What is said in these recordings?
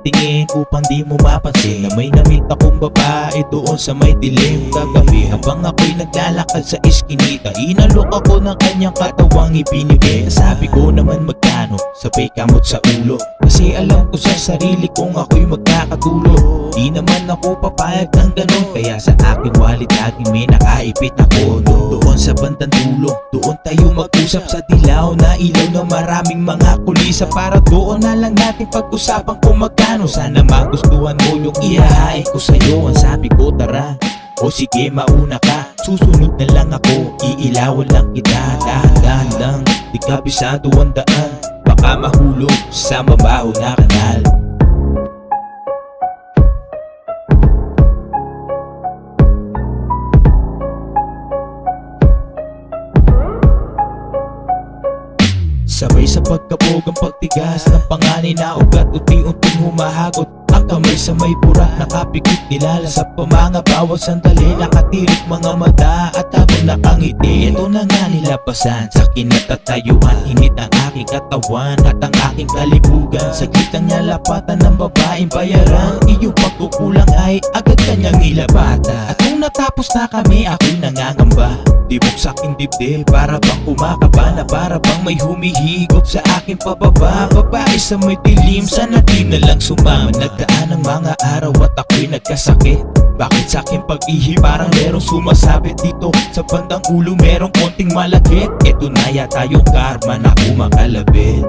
tingin upang di mo mapansin na may namit akong babae doon sa may dilim kagabi. Habang ako'y naglalakad sa iskinita, inalok ako ng kanyang katawang ibinigay. Sabi ko naman magkano, sabay kamot sa ulo, kasi alam ko sa sarili kong ako'y magkakatulog. Di naman ako papayag ng ganon, kaya sa aking wallet laging may nakaipit ako. Doon sa bandang dulo, doon tayo mag-usap sa dilaw na ilaw ng maraming mga kulisa, para doon na lang natin pag-usapan kung magkano. Sana magustuhan mo yung ihahain ko sa'yo. Ang sabi ko tara, o sige mauna ka, susunod na lang ako, iilawan lang kita. Dahan-dahan lang, di kabisado ang daan, baka mahulog sa mabaho na kanal. Sabay sa pagkabog ang pagtigas ng panganay na ugat, unti-unting humahagot ang kamay sa may burak. Nakapikit nilala sa pamanga, bawat sandali nakatirik mga mata at habang nakangiti. Ito na nga nilabasan sa kinatatayuan, init ang aking katawan at ang aking kalibugan. Saglit ang nilapatan ng babaeng bayaran, iyong pagkukulang ay agad kanyang nilapatan. At nung natapos na kami, ako'y nangangamba, tibok sa aking dibdib, para bang kumakaba na para bang may humihigop sa aking pababa. Babae sa may dilim, sana di na lang sumama. Nagdaan ang mga araw at ako'y nagkasakit. Bakit sa aking pag-ihi parang merong sumasabit dito sa bandang ulo, merong konting malakit. Eto na yata yung karma na kumakalabit.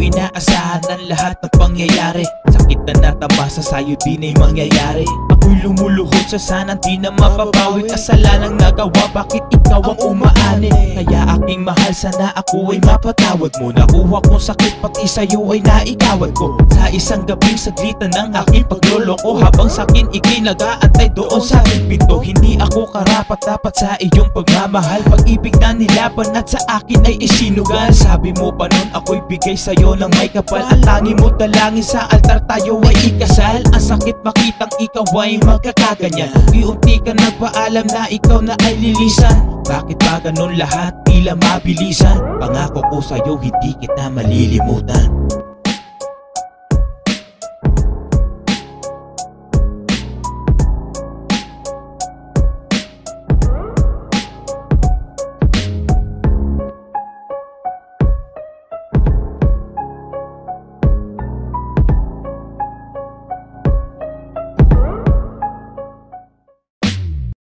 Inaasahan ng lahat ng pangyayari, sakit na natamasa sa'yo di na'y mangyayari. Ako'y lumuluhod sa sanang di na mapapawi, kasalanang nagawa, bakit ikaw ang umaani? Kaya aking mahal, sana ako ay mapatawad mo. Nakuha kong sakit pati sa'yo ay naigawad ko. Sa isang gabing saglitan ng aking pagloloko, habang sa'kin ikay nag-aantay doon sa aking pinto. Hindi ako karapat-dapat sa iyong pagmamahal, pag-ibig na nilaban at sa akin ay isinugal. Sabi mo pa nun ako'y bigay sa'yo ng may kapal, at tangi mo dalangin sa altar tayo ay ikasal. Ang sakit makitang ikaw ay magkakaganyan, unti-unti ka nagpaalam na ikaw na ay lilisan. Bakit ba ganun lahat tila mabilisan? Pangako ko sa'yo hindi kita malilimutan.